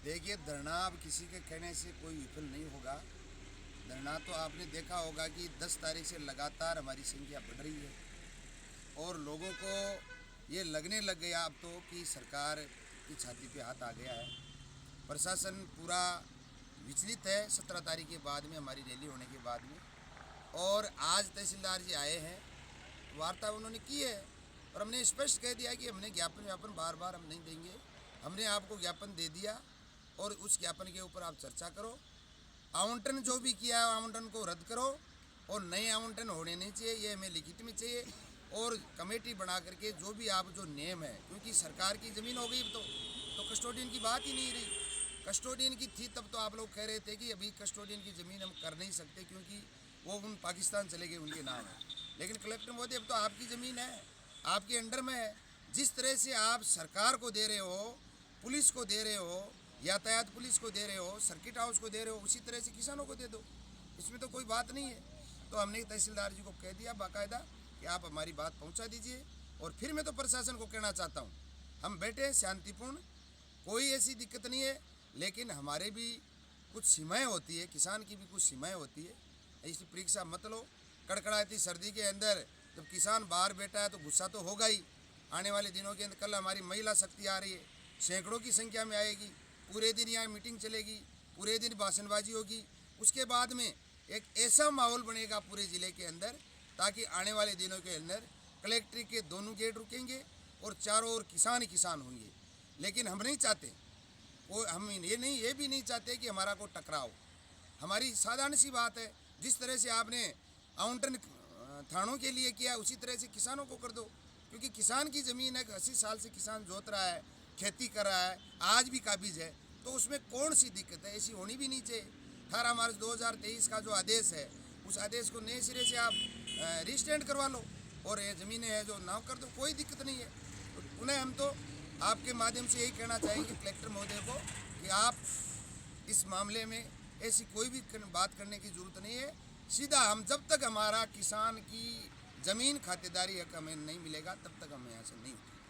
देखिए, धरना अब किसी के कहने से कोई विफल नहीं होगा। धरना तो आपने देखा होगा कि 10 तारीख से लगातार हमारी संख्या बढ़ रही है और लोगों को ये लगने लग गया अब तो कि सरकार की छाती पे हाथ आ गया है। प्रशासन पूरा विचलित है 17 तारीख के बाद में, हमारी रैली होने के बाद में। और आज तहसीलदार जी आए हैं, वार्ता उन्होंने की है और हमने स्पष्ट कह दिया कि हमने ज्ञापन बार बार हम नहीं देंगे। हमने आपको ज्ञापन दे दिया और उस ज्ञापन के ऊपर आप चर्चा करो। आवंटन जो भी किया है आवंटन को रद्द करो और नए आवंटन होने नहीं चाहिए, ये हमें लिखित में चाहिए। और कमेटी बना करके जो भी आप जो नियम है, क्योंकि सरकार की ज़मीन हो गई तो कस्टोडियन की बात ही नहीं रही। कस्टोडियन की थी तब तो आप लोग कह रहे थे कि अभी कस्टोडियन की ज़मीन हम कर नहीं सकते क्योंकि वो उन पाकिस्तान चले गए, उनके नाम है। लेकिन कलेक्टर महोदय, अब तो आपकी ज़मीन है, आपके अंडर में है। जिस तरह से आप सरकार को दे रहे हो, पुलिस को दे रहे हो, यातायात पुलिस को दे रहे हो, सर्किट हाउस को दे रहे हो, उसी तरह से किसानों को दे दो। इसमें तो कोई बात नहीं है। तो हमने तहसीलदार जी को कह दिया बाकायदा कि आप हमारी बात पहुंचा दीजिए। और फिर मैं तो प्रशासन को कहना चाहता हूं, हम बैठे हैं शांतिपूर्ण, कोई ऐसी दिक्कत नहीं है। लेकिन हमारे भी कुछ सीमाएं होती है, किसान की भी कुछ सीमाएं होती है। ऐसी परीक्षा मत लो। कड़कड़ाती सर्दी के अंदर जब किसान बाहर बैठा है तो गुस्सा तो होगा ही। आने वाले दिनों के अंदर कल हमारी महिला शक्ति आ रही है, सैकड़ों की संख्या में आएगी। पूरे दिन यहाँ मीटिंग चलेगी, पूरे दिन भाषणबाजी होगी। उसके बाद में एक ऐसा माहौल बनेगा पूरे ज़िले के अंदर ताकि आने वाले दिनों के अंदर कलेक्ट्रेट के दोनों गेट रुकेंगे और चारों ओर किसान ही किसान होंगे। लेकिन हम नहीं चाहते, वो हम ये भी नहीं चाहते कि हमारा कोई टकराव। हमारी साधारण सी बात है, जिस तरह से आपने आवंटन थानों के लिए किया उसी तरह से किसानों को कर दो। क्योंकि किसान की ज़मीन है, 80 साल से किसान जोत रहा है, खेती कर रहा है, आज भी काबिज है, तो उसमें कौन सी दिक्कत है? ऐसी होनी भी नहीं चाहिए। 18 मार्च 2023 का जो आदेश है, उस आदेश को नए सिरे से आप रिस्टैंड करवा लो और ये ज़मीनें हैं जो नाव कर दो, कोई दिक्कत नहीं है। तो पुनः हम तो आपके माध्यम से यही कहना चाहेंगे कलेक्टर महोदय को कि आप इस मामले में ऐसी कोई भी बात करने की ज़रूरत नहीं है। सीधा हम जब तक हमारा किसान की ज़मीन खातेदारी हक हमें नहीं मिलेगा तब तक हम यहाँ से नहीं उठेंगे।